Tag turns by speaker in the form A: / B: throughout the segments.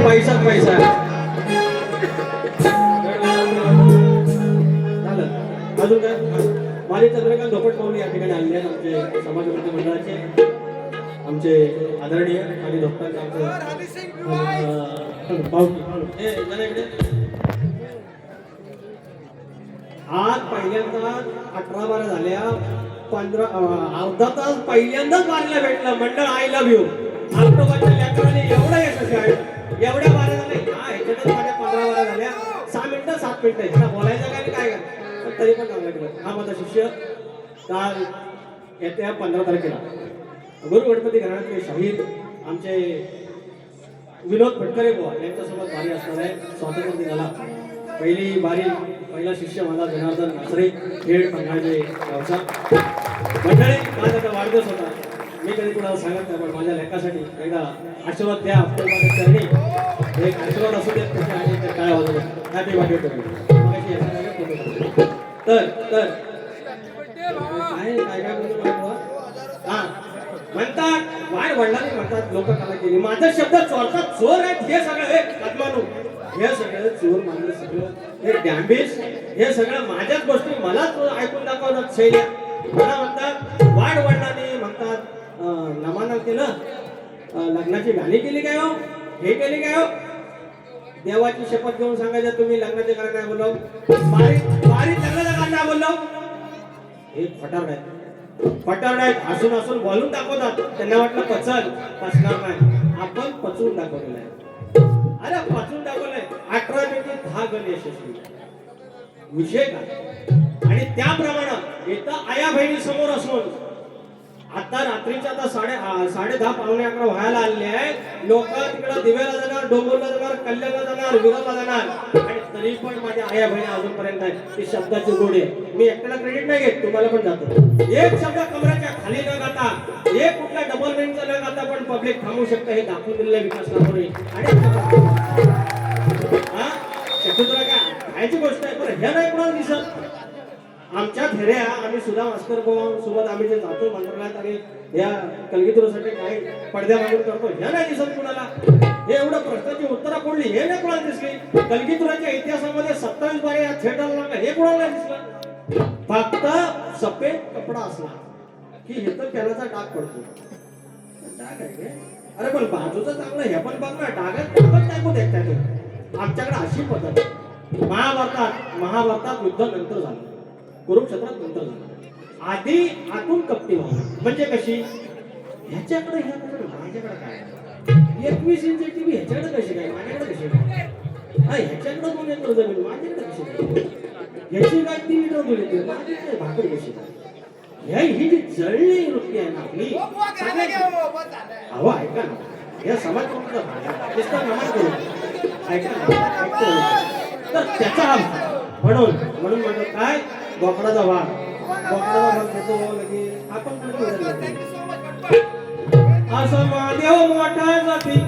A: पैसाच पैसा झालं. अजून काय माझे चंद्रकांत धोपट पाहुणे या ठिकाणी आलेले आहेत. आमचे समाजवर्ती मंडळाचे आमचे आदरणीय आणि डॉक्टर आज पहिल्यांदा 18-12 झाल्या 15 अर्धा तास पहिल्यांदाच वारीला भेटलं मंडळ. आय लव्ह यू ऑक्टोबरच्या लेकराने एवढं यशस्वी आहे. एवढ्या वाऱ्या झाल्या ह्याच्यातच माझ्या 15-12 झाल्या 6 मिनिटं 7 मिनिटं ह्याला बोलायचं काय काय पण तरी पण चांगलं केलं. हा माझा शिष्य काल येत्या 15 तारखेला गुरु गणपती घराण्यातले शाहीर आमचे विनोद फटकरे बुवा यांच्यासोबत बारी असणार आहे. स्वातंत्र्य दिनाला पहिली बारी पहिला शिष्य माझा जनार्दन नासरे खेड पंढाचे गावचा मंडळी. माझा आता वाढदिवस होता. मी कधी कुणाला सांगत नाही पण माझ्या लेखासाठी एकदा आशीर्वाद द्या. चरणी एक आशीर्वाद असू देत कसे आणि ते काय होतं हॅपी बर्थडे करू. तर तर काय काय काय बोलतो हा म्हणतात वाढ वडिलांनी म्हणतात लोक कला केली. माझा शब्द चोरतात चोर आहेत हे सगळं हे आत्मानू हे सगळं चोर मानलं सगळं हे डॅम्बिस हे सगळं माझ्याच गोष्टी मलाच ऐकून दाखवतात शैल्या. मला म्हणतात वाढ वडिलांनी म्हणतात नमाना केलं लग्नाची गाणी केली काय हो हे केली काय हो. देवाची शपथ घेऊन सांगायचं तुम्ही लग्नाचे गाणं नाही बोललो बारीक लग्नाचं गाणं नाही बोललो. हे फटार आहेत फटार आहेत. हसून हसून बोलून दाखवतात. त्यांना वाटलं पचल पचणार नाही. आपण पचवून दाखवलेलं आहे. अरे पचवून दाखवलंय. 18 पैकी 10 गण यशस्वी विषय काय. आणि त्याप्रमाणे इथं आया बहिणी समोर असून आता रात्रीच्या आता 10:30 पावणे 11 व्हायला आलेले आहे. लोक तिकडे दिव्याला जाणार डोंगरला जाणार कल्याणला जाणार विराला जाणार आणि तरी पण माझ्या आया बहिणी अजूनपर्यंत आहे. ती शब्दाची गोडी आहे. मी एकट्याला क्रेडिट नाही घेत तुम्हाला पण जातो. एक शब्द कमराच्या खाली न गाता एक कुठल्या डबल बेंचचा न गाता पण पब्लिक थांबू शकतं हे दाखवून दिलेलं विकास लाभोरे. आणि हा चतुर्थ काय खायची गोष्ट आहे पण हे नाही कोणाला दिसत. आमच्या फेऱ्या आम्ही सुद्धा मास्तर सोबत आम्ही जे जातो मंत्रालयात आणि या कलगीतुरासाठी काही पडद्या मागून करतो हे नाही दिसत कुणाला. हे एवढं प्रश्नाची उत्तरं पडली हे नाही कोणाला दिसली. कलगीतुराच्या इतिहासामध्ये 27 बारे या थिएटरला लागला हे कोणाला दिसलं. फक्त सफेद कपडा असला की हे तर त्यालाचा डाग पडतो. डाग आहे अरे पण बाजूचं चांगलं हे पण बघ ना डागात टाकू देत. आमच्याकडे अशी पद्धत महाभारतात युद्ध नंतर झालं कुरुक्षेत्रात नंतर झालं. आधी आतून कपटी व्हावं म्हणजे कशी ह्याच्याकडे माझ्याकडे काय 21 इंच टीव्ही ह्याच्याकडे कशी काय माझ्याकडे कशी काय ह्याच्याकडे 2 एकर जमीन माझ्याकडे कशी काय ह्याची काय 3 लिटर दूध येते माझ्याकडे भाकर कशी काय. ही जी जळली वृत्ती आहे ना आपली हवं ऐका ना या समाज नमन करू ऐका तर त्याचा म्हणून म्हणतो काय बोकडाचा वाघ घेतो लगे आपण असं महादेव मोठा जाती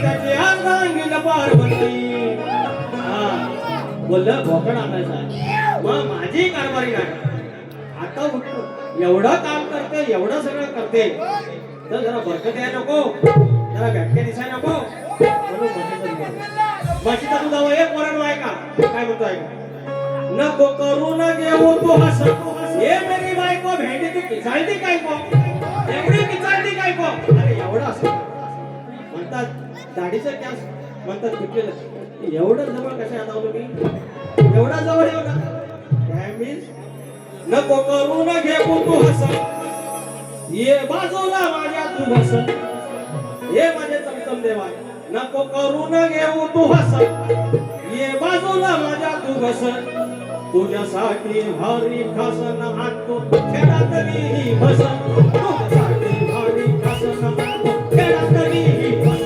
A: त्याची अंगांगील पार्वती बोललं बोकड आणायचा मग माझी कारभारी नाही. आता उठतो एवढं काम करते एवढं सगळं करते तर जरा बरकत याय नको जरा व्याख्या दिसाय नको म्हणून म्हशीचा दुधावर एक वरण ऐका काय म्हणतो ऐका नको करू न घेऊ तू हस हे मेरी बायको भेंडी तू किचाळती काय को एवढी किचाळती काय को. अरे एवढं असं म्हणतात दाढीचं कॅस म्हणतात तुटलेलं एवढं जवळ कशा आता मी एवढा जवळ येऊ ना काय मीन्स नको करू न घेऊ तू हस ये बाजूला माझ्या तू बस हे माझे चमचम देवा नको करू न घेऊ तू हस ये बाजूला माझ्या तू बस तुझ्यासाठी भारी खासन आणतो खेळातली ही बस तुझ्यासाठी भारी खासन आणतो खेळातली ही बस.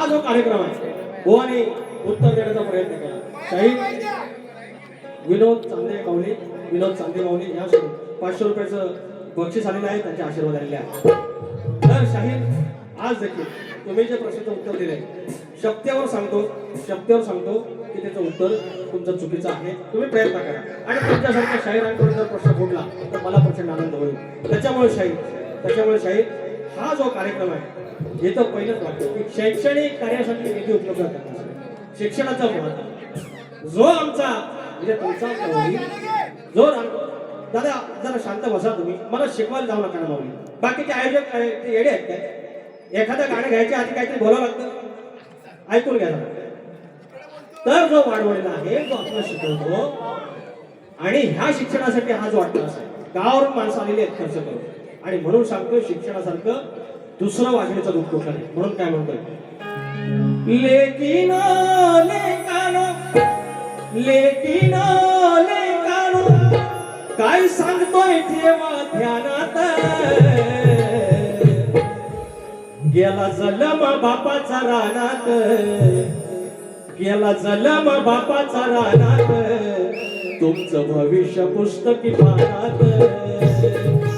A: जो कार्यक्रम आहे बुवाने उत्तर देण्याचा प्रयत्न केला. शाहीर विनोद चांदे माऊली या 500 रुपयाचं बक्षीस आलेलं आहे, त्यांचे आशीर्वाद आलेले आहेत. तर शाहीर आज देखील तुम्ही जे प्रश्नाचं उत्तर दिले शब्दावर सांगतो की त्याचं उत्तर तुमचं चुकीचं आहे. तुम्ही प्रयत्न करा आणि तुमच्यासारख्या शाहिरांकडून जर प्रश्न फुटला तर मला प्रचंड आनंद होईल. त्याच्यामुळे शाहीर हा जो कार्यक्रम आहे हे तर पहिलंच वाटतं की शैक्षणिक कार्यासाठी निधी उपलब्ध करण्यासाठी शिक्षणाचा महत्त्व जो आमचा म्हणजे तुमचा जो दादा जरा शांत बसा तुम्ही, मला शिकवायला जाऊ नका ना माऊली. बाकीचे आयोजक ते येडे आहेत काय? एखादं गाणं घ्यायच्या आधी काहीतरी बोलावं लागतं, ऐकून घ्या. तर जो वाढवलेला आहे जो आपल्याला शिकवतो आणि ह्या शिक्षणासाठी हा जो वाटतं असेल गावावरून माणसं आलेली आहेत खर्च करून, आणि म्हणून सांगतोय शिक्षणासारखं दुसरं वाजण्याचं दुःख नाही. म्हणून काय म्हणतोय, लेकिनो काय सांगतोय ठेवा ध्यानात, गेला जलम बापाचा रानात, गेला जलम बापाचा रानात, तुमचं भविष्य पुस्तकी पानात,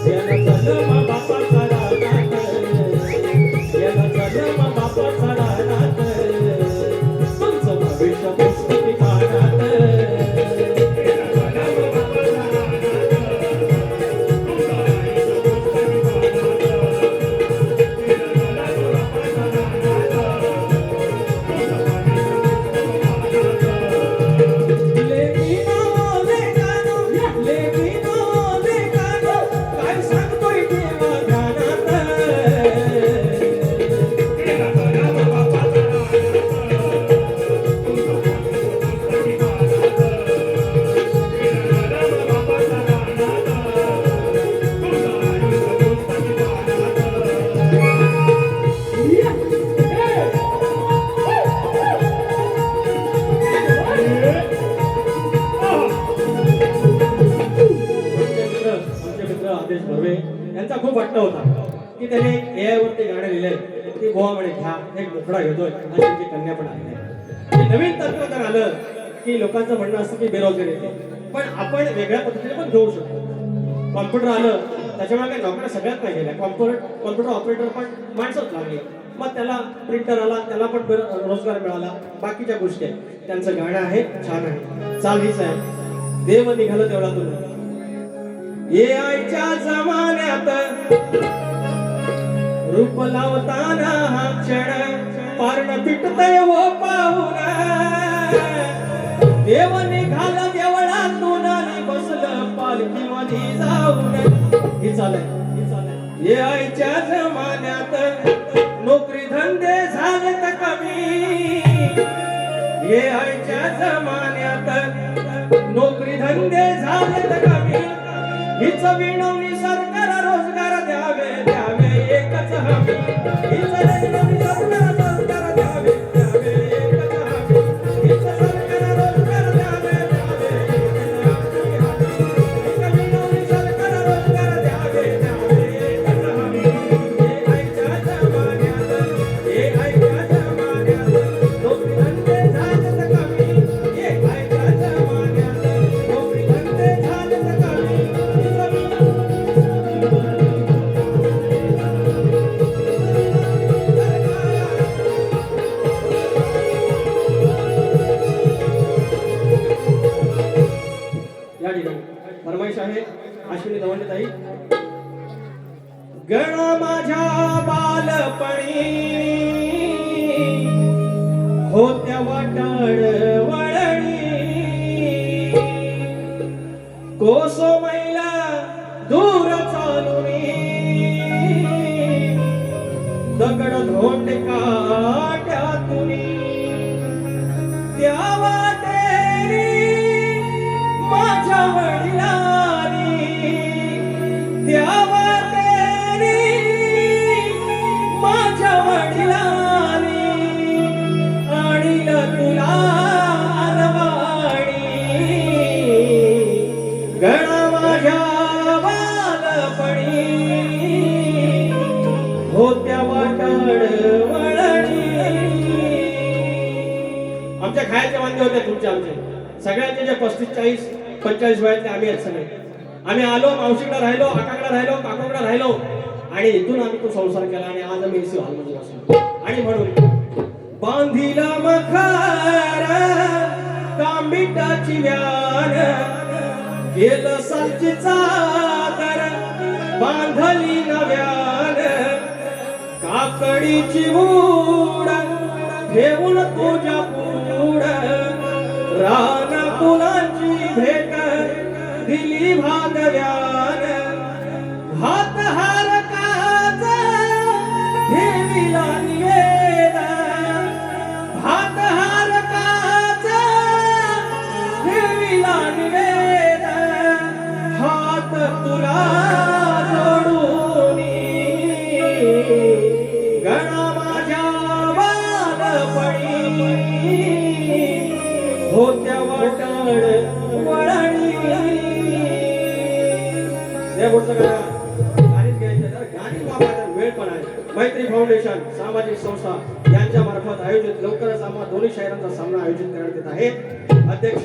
A: गेला जलम बापाचा रानात, गेला जलम बापाचा रानात, तुमचं भविष्य पुस्तकी पानात. यांचा खूप वाटतं होता की त्याने एआय वरती गाणं लिहिलंय की गोवा म्हणे घ्या एक मुखडा घेतोय आणि त्यांची कन्या पण आहे. नवीन तंत्रज्ञान आलं की लोकांचं म्हणणं असतं की बेरोजगारी येते, पण आपण वेगळ्या पद्धतीने पण घेऊ शकतो. कॉम्प्युटर आलं त्याच्यामुळे काही नोकऱ्या सगळ्यात नाही गेल्या, कॉम्प्युटर ऑपरेटर पण माणसंच लागली. मग त्याला प्रिंटर आला, त्याला पण रोजगार मिळाला, बाकीच्या गोष्टी आहेत. त्यांचं गाणं आहे, छान आहे, चाल हीच आहे, देव निघालं तेवढा तुम्ही एआयच्या जमान्यात रूप लावताना हा क्षण पारण पिटतय हो पाहून, देव निघाल देवळातून आणि बसलं पालखी मध्ये जाऊन. ही चालय एआयच्या जमान्यात नोकरी धंदे झाले तर कमी, एआयच्या जमान्यात नोकरी धंदे झाले तर कमी, हीच विनवणी सरकार रोजगार द्यावे द्यावे एकच हमी, हीच विनवणी सरकार रोजगार द्यावे द्यावे एकच हमी, हीच सरकार रोजगार द्यावे द्यावे हीच विनवणी सरकार रोजगार द्यावे द्यावे एकच हमी. एआयच्या जमान्यात नोकरी धंदे झाले तर कमी, एआयच्या जमान्यात नोकरी धंदे झाले तर कमी. या ठिकाणी फरमाईश आहे अश्विनी दवंडताई. गण माझ्या बालपणी होत्या वाटाड वळणी, कोसो मैला दूर चालुनी, दगड धोंड काट्यातुनी, त्या वाटेरी माझ्या वडिलांनी, त्या वाटेरी माझ्या वडिलांनी आणील तुला खायचे वांदे होते तुमचे आमचे सगळ्यांचे जे 35-40-45 वयातले आम्ही आहेत सगळे. आम्ही आलो मावशीकडे राहिलो, आकाकडे राहिलो, काकाकडे राहिलो आणि इथून आम्ही तो संसार केला आणि आज आम्ही एसी हॉलमध्ये बसलो. आणि म्हणून बांधिला मखार कामिटाची व्यान केलं सालची चादर बांधली नव्यान काकडीची मूड ठेवून तुझ्या पुढ रान फुलांची भेट दिली भादव्यान हात हार काज ठेविला निवेद हात हार काज ठेविला निवेद हात तुला जोडून गणा माझ्या बालपणी होत्या वाटण वळणी. या पुढचं गाणीच घ्यायचं तर गाणी वापरायचा वेळ पण आहे. मैत्री फाउंडेशन सामाजिक संस्था यांच्या मार्फत आयोजित लवकरच आम्हा दोन्ही शहरांचा सामना आयोजित करण्यात येत आहे. अध्यक्ष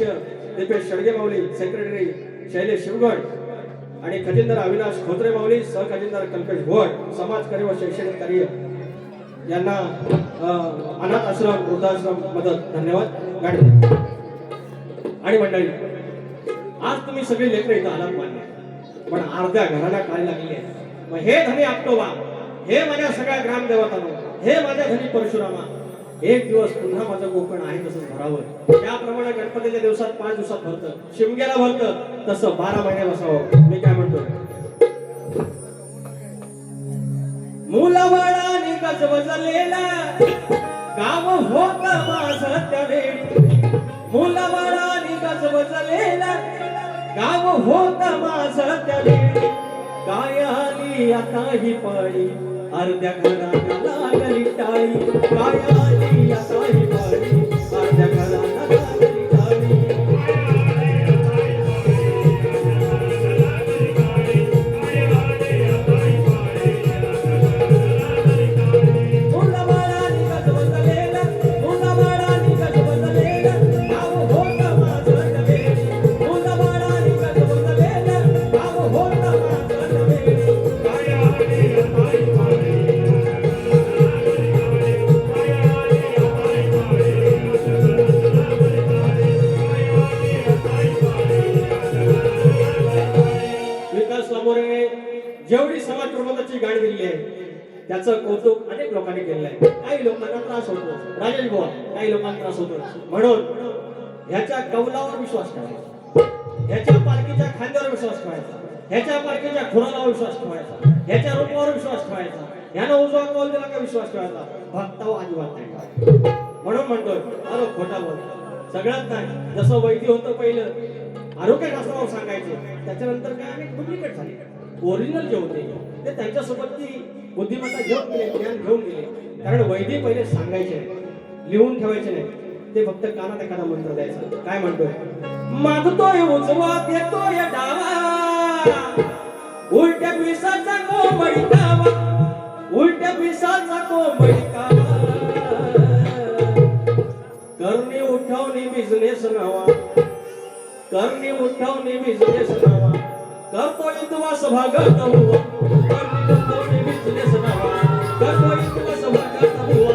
A: दीपेश शेडगे माऊली, सेक्रेटरी शैलेश शिवगड आणि खजिनदार अविनाश खोत्रे माऊली, सहखजिनदार कल्पेश घोड, समाजकार्य व शैक्षणिक कार्य यांना अनाथ आश्रम वृद्धाश्रम मदत धन्यवाद गाडी. आणि मंडळी आज तुम्ही सगळे लेकर इथं आलात मान्य पण अर्ध्या घराला काय लागली आहे. मग हे धनी आक्टोबा, हे माझ्या सगळ्या ग्रामदेवतांनो, हे माझ्या धनी परशुरामा, एक दिवस पुन्हा माझं कोकण आहे तसंच भरावं. त्याप्रमाणे गणपतीच्या दिवसात 5 दिवसात भरतं, शिमग्याला भरतं, तसं 12 महिने बसावं. मी काय म्हणतो, मुलाबाळाने गजबजलेला गाव होत माझं त्यावेळी, मुलाबाळाने गजबजलेला गाव होत माझं त्यावेळी, काय आली आता ही पाळी अर्ध्या घराला लागली टाळी, काय आली आता ही पाळी अर्ध्या घराला लागली टाळी. जेवढी समाज प्रबंधाची गाडी दिली आहे त्याचं कौतुक अनेक लोकांनी केलेलं आहे. काही लोकांना त्रास होतो, राजेश बुवा, काही लोकांना त्रास होतो. म्हणून ह्याच्या कौलावर विश्वास ठेवायचा, ह्याच्या पालखीच्या खांद्यावर विश्वास ठेवायचा, ह्याच्या पालखीच्या खुराला विश्वास ठेवायचा, ह्याच्या रूपावर विश्वास ठेवायचा, ह्यानं उजवा कौल दिला का विश्वास ठेवायचा, भक्तावर अजिबात नाही ठेवायचा. म्हणून म्हणतोय अरे खोटा बोल सगळ्यात नाही. जसं वैद्य होतं पहिलं आरोग्य शास्त्रावर सांगायचे, त्याच्यानंतर काय अनेक डुप्लिकेट झाले. ओरिजिनल जे होते ते त्यांच्यासोबत ती बुद्धिमत्ता घेऊन गेले, ज्ञान घेऊन गेले. कारण वैद्य पहिले सांगायचे लिहून ठेवायचे नाही, ते फक्त कानात एखादा मंत्र द्यायचा. काय म्हणतोय, मागतोय उजवा देतोय डावा, उलट्या पिसाचा कोंबडी कावा, उलट्या पिसाचा कोंबडी कावा, करणी उठवणी बिझनेस नवा, करणी उठवणी बिझनेस नवा, करतोय तुवास भागत हुआ, करणी उठवणी बिझनेस नवा, करतोय तुवास भागत हुआ.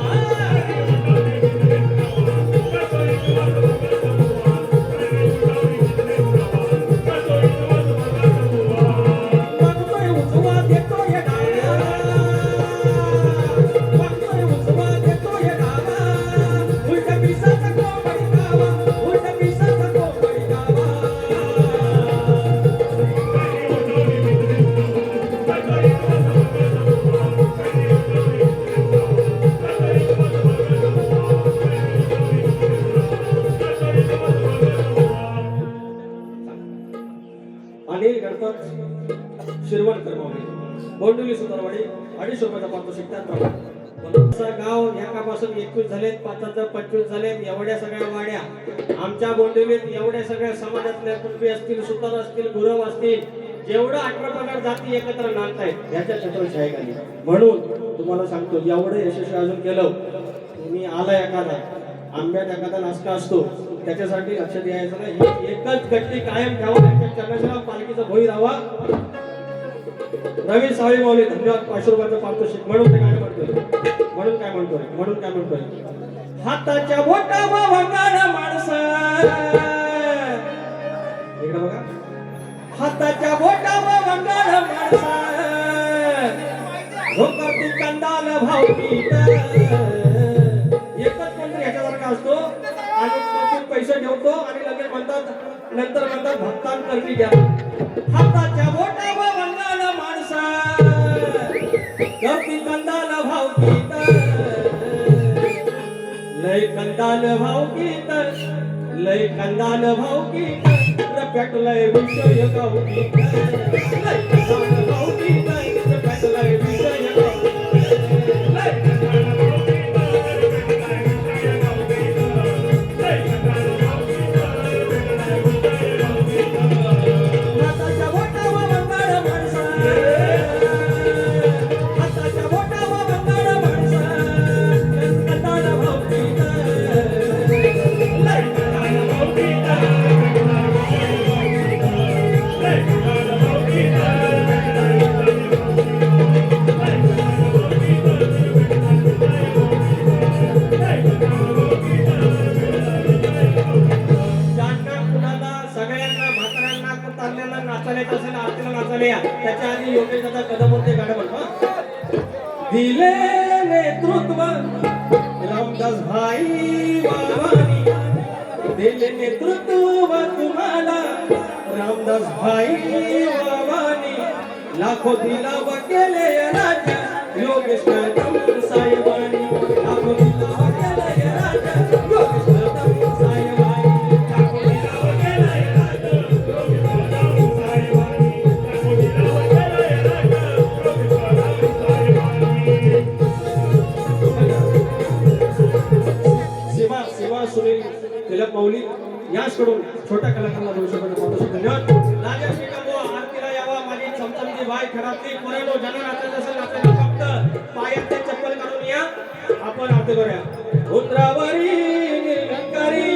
A: अनिल गणपत शिरवणकर मावळे, बोंडुली सुतारवाडी, 250 रुपयाचा पारितोषिक. त्याचप्रमाणे गाव ह्याकापासून 21 झालेत, 5 25 झालेत. एवढ्या सगळ्या वाड्या आमच्या बोंडुलीत, एवढ्या सगळ्या समाजातल्या कुणबी असतील, सुतार असतील, गुरव असतील, जेवढं 18 प्रकार जाती एकत्र नांदतायत याच्या छत्रछायेखाली. म्हणून तुम्हाला सांगतो एवढं यशस्वी अजून केलं तुम्ही आला एखादा आंब्यात एखादा नाश्ता असतो त्याच्यासाठी लक्ष द्यायचं नाही. एकच गट्टी कायम ठेवा, त्यांच्या चरणाशिवाय पालखीचा भोई राहावा. रवी साळी माऊली धन्यवाद. 500 रुपयाचं पारितोषिक. म्हणून ते काय म्हणतोय, म्हणून काय म्हणतोय, हाताच्या बोटावर वंगार माणसा, इकडे बघा, हाताच्या बोटावर वंगार माणसा, झोकर तू कंदाल भावकीत. एकच कोणतरी ह्याच्यासारखा असतो आणि तो पैसे ठेवतो आणि लगेच म्हणतात, नंतर म्हणतात भक्तांकरवी द्या. हाताच्या बोटावर वंगार माणसा, करती कंदाल भावकीत. लय कंदाल भावकीत, लय कंदाल भावकीत, पेटलय विषय गावकीत. लय कंदाल भावकीत, पेटलय विषय त्याच्या आधी योगेश दादा कदम होते गाणं म्हणतो. दिले नेतृत्व रामदास भाई बाबानी, दिले नेतृत्व तुम्हाला रामदास भाई बाबानी. लाखो दिलाव केले राजा योगेश कदम साहेबांनी. लाखो दिलाव केले राजा योगेश कदम साहेबांनी. लाखो दिलाव केले राजा योगेश कदम साहेबांनी. सुनील तिलक माऊली याचकडून छोट्या कलाकारांना 200 रुपये धन्यवाद. राजश्री कमवा आरतीला यावा माझी चमचमची बाय खराबली पोरांनो. ज्यांना नाचायचं असेल नाचायला फक्त पायात चप्पल काढून या, आपण आरती करूया. उंदरावरी निरंकारी